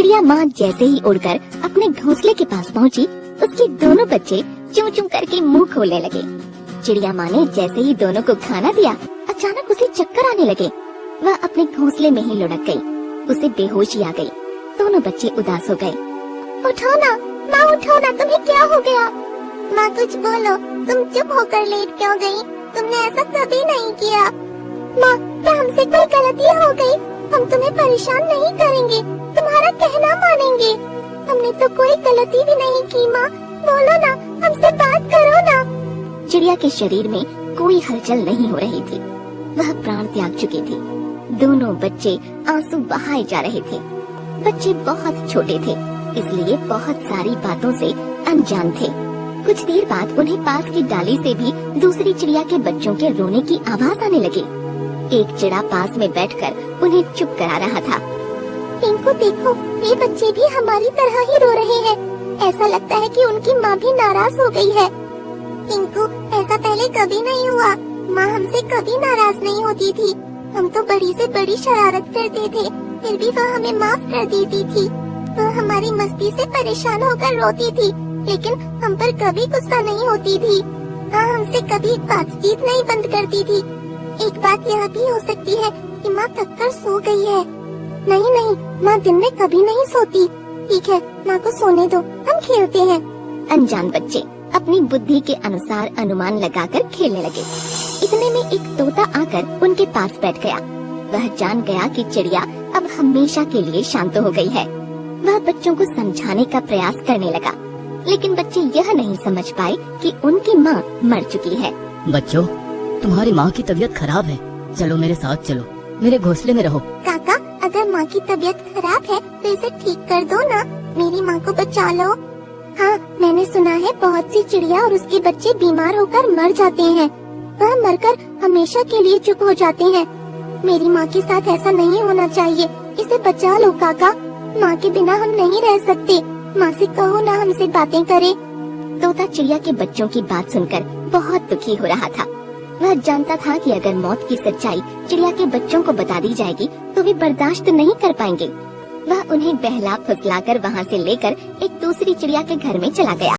चिड़िया माँ जैसे ही उड़कर अपने घोंसले के पास पहुँची, उसके दोनों बच्चे चूं चूं करके मुंह खोलने लगे। चिड़िया माँ ने जैसे ही दोनों को खाना दिया, अचानक उसे चक्कर आने लगे। वह अपने घोंसले में ही लुढ़क गई। उसे बेहोशी आ गई। दोनों बच्चे उदास हो गए। उठो ना माँ, उठो ना, तुम्हें क्या हो गया? माँ कुछ बोलो, तुम चुप होकर लेट क्यों गई? तुमने ऐसा कभी नहीं किया। माँ, क्या हमसे कोई गलती हो गई? हम तुम्हें परेशान नहीं करेंगे, तुम्हारा कहना मानेंगे। हमने तो कोई गलती भी नहीं की। माँ बोलो ना, हमसे बात करो ना। चिड़िया के शरीर में कोई हलचल नहीं हो रही थी। वह प्राण त्याग चुकी थी। दोनों बच्चे आंसू बहाए जा रहे थे। बच्चे बहुत छोटे थे, इसलिए बहुत सारी बातों से अनजान थे। कुछ देर बाद उन्हें पास की डाली से भी दूसरी चिड़िया के बच्चों के रोने की आवाज आने लगी। एक चिड़ा पास में बैठकर उन्हें चुप करा रहा था। टिंकू देखो, ये बच्चे भी हमारी तरह ही रो रहे हैं। ऐसा लगता है कि उनकी माँ भी नाराज हो गई है। टिंकू, ऐसा पहले कभी नहीं हुआ। माँ हमसे कभी नाराज नहीं होती थी। हम तो बड़ी से बड़ी शरारत करते थे, फिर भी वह हमें माफ कर देती थी। वह हमारी मस्ती से परेशान होकर रोती थी, लेकिन हम पर कभी गुस्सा नहीं होती थी। हाँ, हमसे कभी बातचीत नहीं बंद करती थी। एक बात यह भी हो सकती है कि माँ थक कर सो गई है। नहीं नहीं, माँ दिन में कभी नहीं सोती। ठीक है, माँ को सोने दो, हम खेलते हैं। अनजान बच्चे अपनी बुद्धि के अनुसार अनुमान लगाकर खेलने लगे। इतने में एक तोता आकर उनके पास बैठ गया। वह जान गया कि चिड़िया अब हमेशा के लिए शांत हो गई है। वह बच्चों को समझाने का प्रयास करने लगा, लेकिन बच्चे यह नहीं समझ पाए कि उनकी माँ मर चुकी है। बच्चों, तुम्हारी माँ की तबीयत खराब है, चलो मेरे साथ चलो, मेरे घोंसले में रहो। काका, अगर माँ की तबीयत खराब है तो इसे ठीक कर दो ना, मेरी माँ को बचा लो। हाँ, मैंने सुना है बहुत सी चिड़िया और उसके बच्चे बीमार होकर मर जाते हैं। वह मरकर हमेशा के लिए चुप हो जाते हैं। मेरी माँ के साथ ऐसा नहीं होना चाहिए, इसे बचा लो काका। माँ के बिना हम नहीं रह सकते। माँ से कहो ना हमसे बातें करे। तोता चिड़िया के बच्चों की बात सुनकर बहुत दुखी हो रहा था। वह जानता था कि अगर मौत की सच्चाई चिड़िया के बच्चों को बता दी जाएगी तो वे बर्दाश्त नहीं कर पाएंगे। वह उन्हें बहला फुसलाकर वहाँ से लेकर एक दूसरी चिड़िया के घर में चला गया।